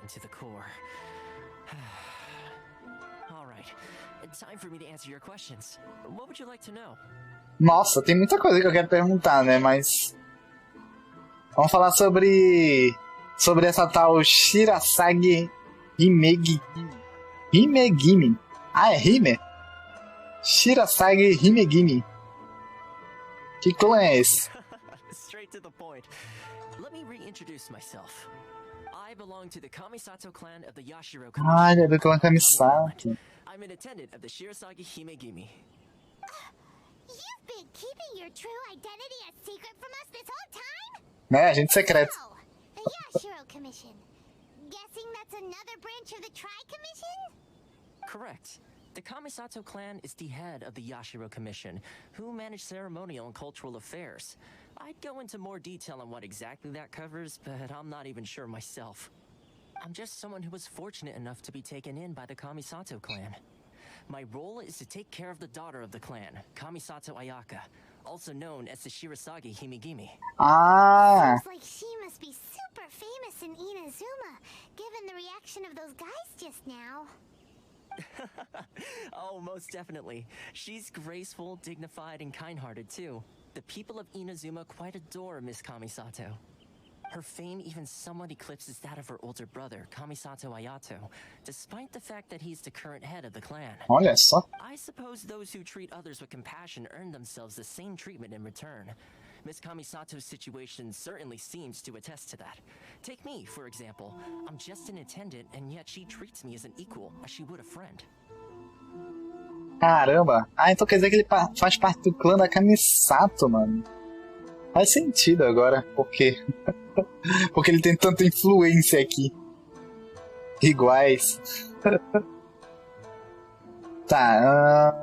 to the core. All right, time for me to answer your questions. What would you like to know? Nossa, tem muita coisa que eu quero perguntar, né? Mas vamos falar sobre essa tal Shirasagi Himegimi. Ah, é Hime? Shirasagi Himegimi. Que clã é esse? Straight to the point. Let me reintroduce myself. I belong to the Kamisato clan of the Yashiro Commission. Ah, ele é do clã Kamisato. I'm an attendant of the Shirasagi Himegimi. You've been keeping your true identity a secret from us this whole time? Né, agente secreto. Oh, the Yashiro Commission. Guessing that's another branch of the Tri-Commission? Correct. The Kamisato clan is the head of the Yashiro Commission, who manage ceremonial and cultural affairs. I'd go into more detail on what exactly that covers, but I'm not even sure myself. I'm just someone who was fortunate enough to be taken in by the Kamisato clan. My role is to take care of the daughter of the clan, Kamisato Ayaka, also known as the Shirasagi Himegimi. Ah, Seems like she must be super famous in Inazuma, given the reaction of those guys just now. Oh, most definitely. She's graceful, dignified, and kind-hearted too. The people of Inazuma quite adore Miss Kamisato. Her fame even somewhat eclipses that of her older brother, Kamisato Ayato, despite the fact that he's the current head of the clan. olha só. I suppose those who treat others with compassion earn themselves the same treatment in return. Miss Kamisato's situation certainly seems to attest to that. Take me, for example. I'm just an attendant, and yet she treats me as an equal, as she would a friend. Caramba. Ah, então quer dizer que ele faz parte do clã da Kamisato, mano. Faz sentido agora, porque ele tem tanta influência aqui. Iguais. Tá.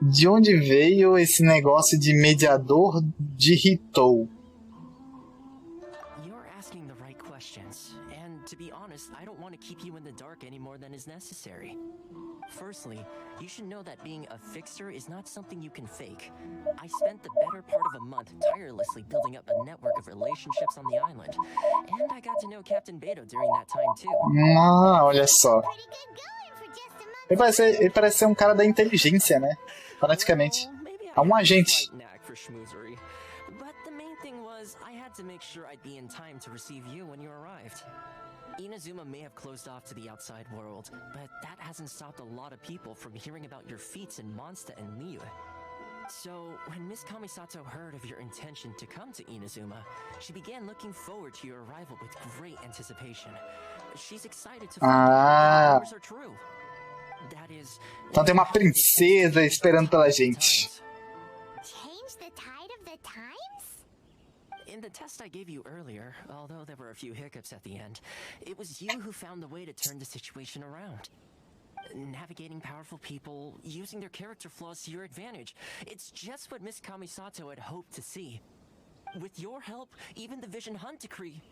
De onde veio esse negócio de mediador de Hitou? You're asking the right questions, and to be honest, I don't want to keep you in the dark any more than is necessary. Firstly, you should know that being a fixer is not something you can fake. I spent the better part of a month tirelessly building up a network of relationships on the island, and I got to know Captain Beto during that time too. Ah, olha só. Pretty good going for just a month. Ele parece ser um cara da inteligência, né? Praticamente. Well, maybe I É um had a agente. slight knack for schmoozery, but the main thing was I had to make sure I'd be in time to receive you when you arrived. Inazuma may have closed off to the outside world, but that hasn't stopped a lot of people from hearing about your feats in Mondstadt and Liyue. So, when Miss Kamisato heard of your intention to come to Inazuma, she began looking forward to your arrival with great anticipation. She's excited to find out that the rumors are true. That is, Então tem uma princesa esperando pela gente. Change the tide of the times? In the test I gave you earlier, although there were a few hiccups at the end, it was you who found the way to turn the situation around. Navigating powerful people, using their character flaws to your advantage. It's just what Miss Kamisato had hoped to see. With your help, even the Vision Hunt decree.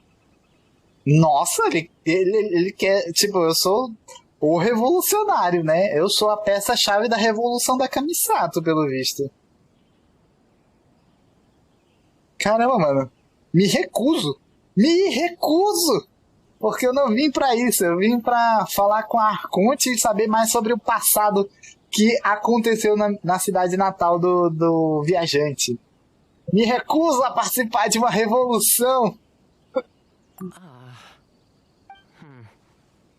Nossa, ele quer... Tipo, eu sou o revolucionário, né? Eu sou a peça-chave da revolução da Kamisato, pelo visto. Caramba, mano. Me recuso. Porque eu não vim pra isso. Eu vim pra falar com a Curte e saber mais sobre o passado que aconteceu na cidade natal do viajante. Me recuso a participar de uma revolução.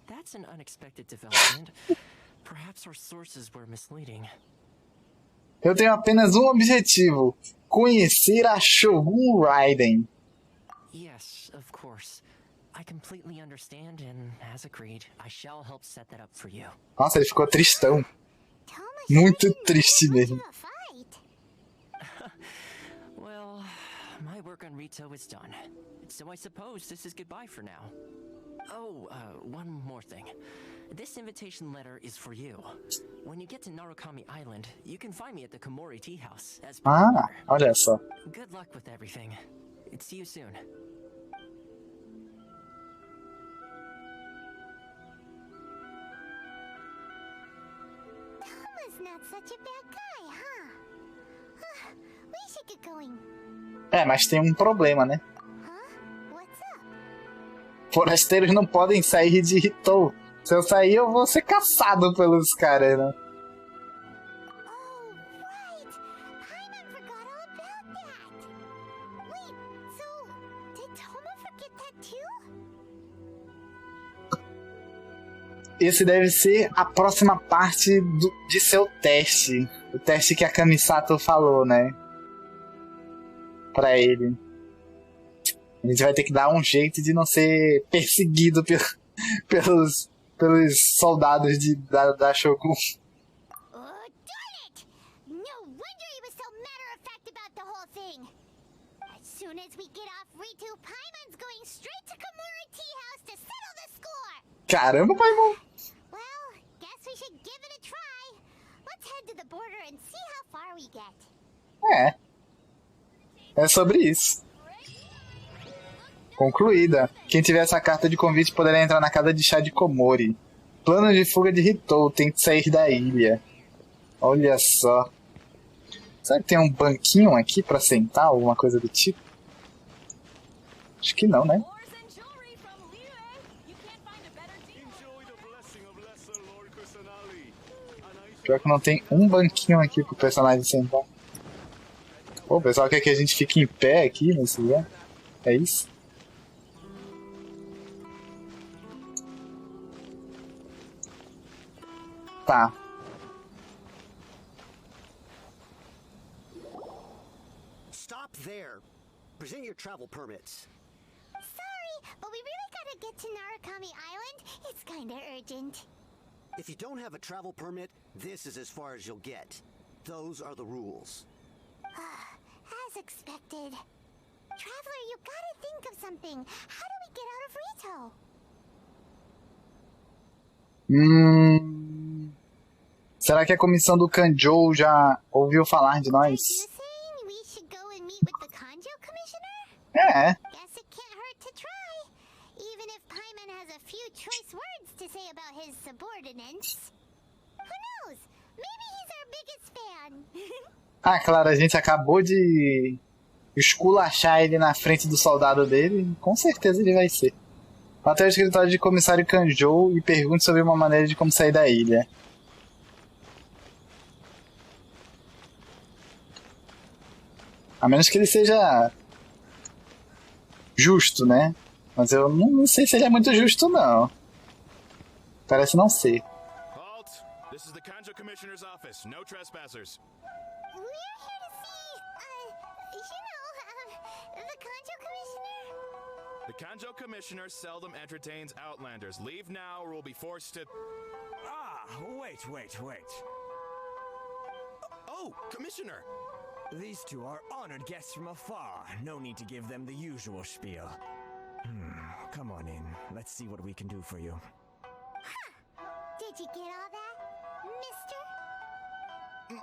That's an unexpected development. Perhaps our sources were misleading. Eu tenho apenas um objetivo. Conhecer a Shogun Raiden. Yes, of course. I completely understand, and as agreed, I shall help set that up for you. Nossa, ele ficou tristão. Thomas Muito really triste knows much mesmo. of a fight. Well, my work on Rito is done. So I suppose this is goodbye for now. Oh, one more thing. This invitation letter is for you. When you get to Narukami Island, you can find me at the Komori Tea House as per Ah, order. olha só. Good luck with everything. See you soon. Thomas not such a bad guy, huh? We should get going. É, mas tem um problema, né? Huh? What's up? Forasteiros não podem sair de Ritou. Se eu sair, eu vou ser caçado pelos caras, né? Oh, right! Paimon forgot all about that! Wait, so did Toma forget that too? Esse deve ser a próxima parte de seu teste. O teste que a Kamisato falou, né? Pra ele. A gente vai ter que dar um jeito de não ser perseguido pelos soldados da Shogun. Oh, darn it! No wonder he was so matter-of-fact about the whole thing! As soon as we get off Ritu, Paimon's going straight to Komura Tea House to settle the score! Caramba, Paimon! Well, guess we should give it a try. Let's head to the border and see how far we get. É sobre isso. Concluída. Quem tiver essa carta de convite poderá entrar na casa de chá de Komori. Plano de fuga de Ritou. Tente sair da ilha. Olha só. Será que tem um banquinho aqui pra sentar? Alguma coisa do tipo? Acho que não, né? Pior que não tem um banquinho aqui pro personagem sentar. Pô, o pessoal quer que a gente fique em pé aqui nesse lugar. É isso? Tá. Stop there. Present your travel permits. Sorry, but we really gotta get to Narukami Island. It's kinda urgent. If you don't have a travel permit, this is as far as you'll get. Those are the rules. As expected. Traveler, you gotta think of something. How do we get out of Rito? Será que a comissão do Kanjou já ouviu falar de nós? You saying we should go and meet with the Kanjo Commissioner? É. Guess it can't hurt to try. Even if Paimon has a few choice words to say about his subordinates. Who knows? Maybe he's our biggest fan. Ah, claro, a gente acabou de esculachar ele na frente do soldado dele. Com certeza ele vai ser. Vá até o escritório de comissário Kanjou e pergunte sobre uma maneira de como sair da ilha. A menos que ele seja justo, né? Mas eu não sei se ele é muito justo, não. Parece não ser. Halt! This is the Kanjo Commissioner's office. No trespassers. We're here to see, the Kanjo Commissioner. The Kanjo Commissioner seldom entertains outlanders. Leave now or we'll be forced to... Ah, wait. Oh, Commissioner! These two are honored guests from afar. No need to give them the usual spiel. Come on in. Let's see what we can do for you. Did you get all that,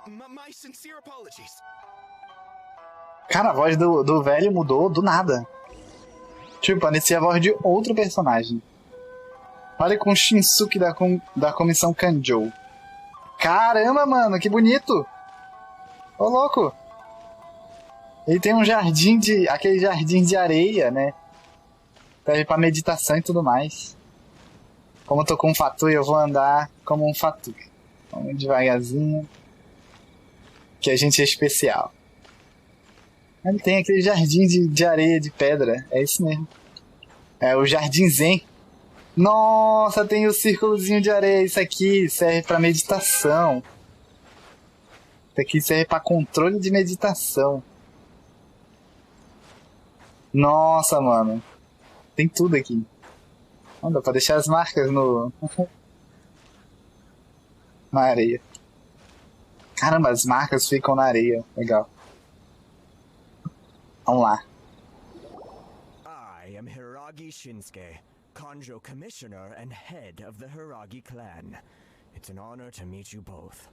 mister? My sincere apologies. Cara, a voz do velho mudou do nada. Tipo, parecia a voz de outro personagem. Fale com o Shinsuke da comissão Kanjou. Caramba, mano, que bonito! Ô, louco! Ele tem um jardim aquele jardim de areia, né? Serve pra meditação e tudo mais. Como eu tô com um fatu, eu vou andar como um fatu. Vamos devagarzinho. Que a gente é especial. Ele tem aquele jardim de areia, de pedra. É isso mesmo. É o jardim zen. Nossa, tem o círculozinho de areia. Isso aqui serve pra meditação. Isso aqui serve pra controle de meditação. Nossa, mano. Tem tudo aqui. Não dá pra deixar as marcas na areia. Caramba, as marcas ficam na areia. Legal. Vamos lá. I am Hiragi Shinsuke, Kanjo Commissioner and head of the Hiragi clan. It's an honor to meet you both.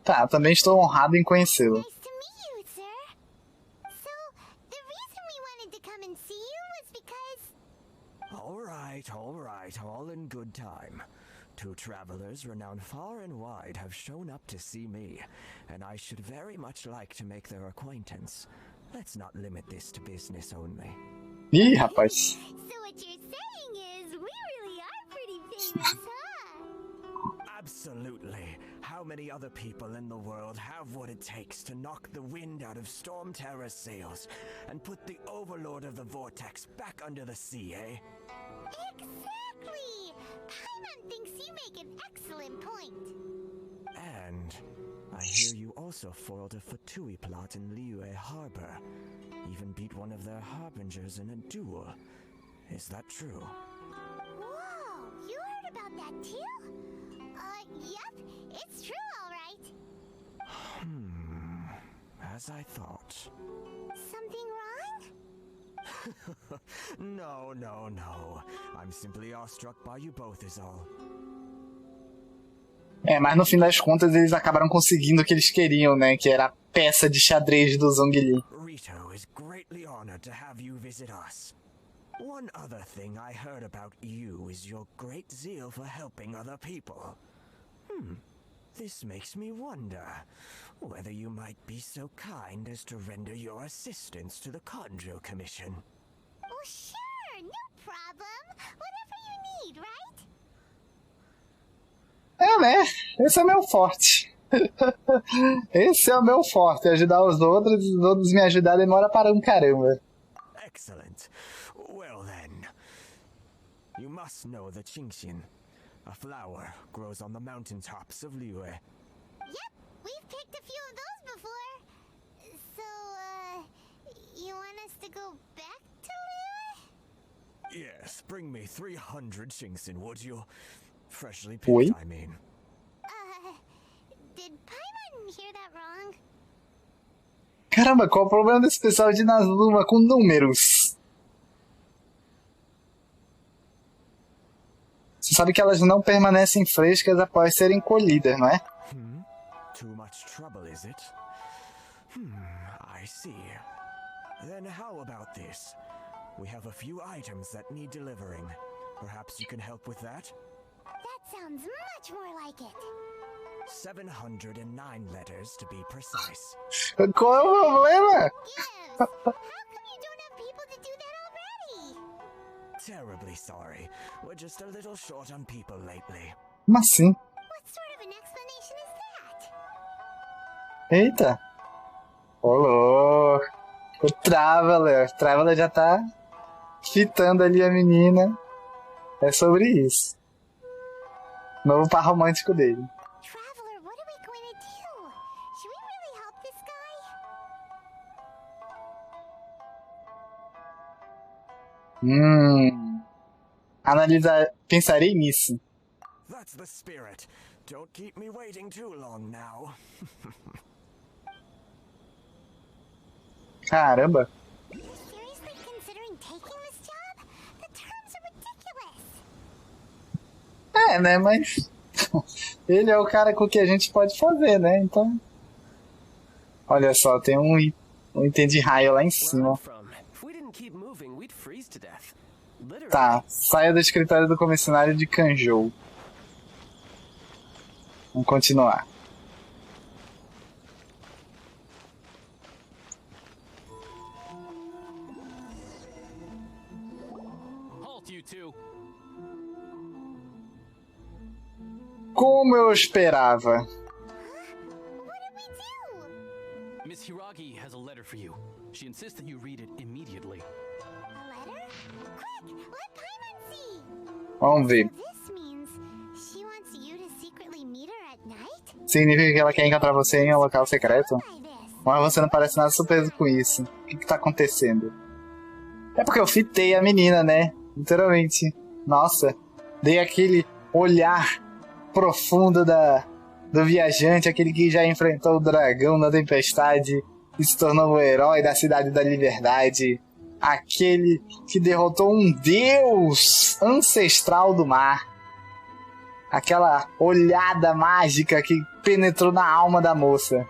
Tá, também estou honrado em conhecê-lo. Nice to meet you, sir. So, the reason we wanted to come and see you was because... All right, all in good time. Two travelers renowned far and wide have shown up to see me, and I should very much like to make their acquaintance. Let's not limit this to business only. Ih, rapaz. So what you're saying famous, huh? Absolutely. How many other people in the world have what it takes to knock the wind out of Storm Terror's sails and put the Overlord of the Vortex back under the sea, eh? Exactly! Paimon thinks you make an excellent point. And I hear you also foiled a Fatui plot in Liyue Harbor. Even beat one of their harbingers in a duel. Is that true? Whoa, you heard about that too? Yep, it's true, all right. As I thought. Something wrong? No. I'm simply awestruck by you both is all. Mas no fim das contas eles acabaram conseguindo o que eles queriam, né? Que era a peça de xadrez do Zhongli. Rito is greatly honored to have you visit us. One other thing I heard about you is your great zeal for helping other people. This makes me wonder whether you might be so kind as to render your assistance to the Conjo Commission. Oh, sure, no problem. Whatever you need, right? Né? Esse é meu forte. Esse é o meu forte. Ajudar os outros me ajudar demora para um caramba. Excellent. Well then, you must know the Qingxian. A flower grows on the mountaintops of Liyue. Yep, we've picked a few of those before. So, you want us to go back to Liyue? Yes, bring me 300 Qingxian, would you? Freshly picked, Oi? I mean. Did Paimon hear that wrong? Caramba, qual o problema desse pessoal de Nazuma com números? Você sabe que elas não permanecem frescas após serem colhidas, não é? Too much trouble, is it? I see. Then how about this? We have a few items that need delivering. Perhaps you can help with that? That sounds much more like it. 709 letters to be precise. Qual é o problema? Gibbs, how come you don't have people to do that already? Terribly sorry. We're just a little short on people lately. Como assim? What sort of an explanation is that? Eita. Ô, louco. O Traveler. O Traveler já tá fitando ali a menina. É sobre isso. Novo par romântico dele. Traveler, what are we going to do? Should we really help this guy? Pensarei nisso. That's the spirit. Don't keep me waiting too long now. Caramba. You're seriously considering taking this job? The terms are ridiculous. Né, mas ele é o cara com o que a gente pode fazer, né? Então, olha só, tem um item de raio lá em cima. Tá, saia do escritório do comissário de Kanjou. Vamos continuar. Como eu esperava. What did we do? Miss Hiragi has a letter for you. She insists that you read it immediately. A letter? Quick, let Paimon see. Vamos ver. This means she wants you to secretly meet her at night? Significa que ela quer encontrar você em um local secreto? By this. Mas você não parece nada surpreso com isso. O que tá acontecendo? É porque eu fitei a menina, né? Literalmente. Nossa, dei aquele olhar profundo do viajante, aquele que já enfrentou o dragão na tempestade e se tornou o herói da Cidade da Liberdade, aquele que derrotou um deus ancestral do mar, aquela olhada mágica que penetrou na alma da moça.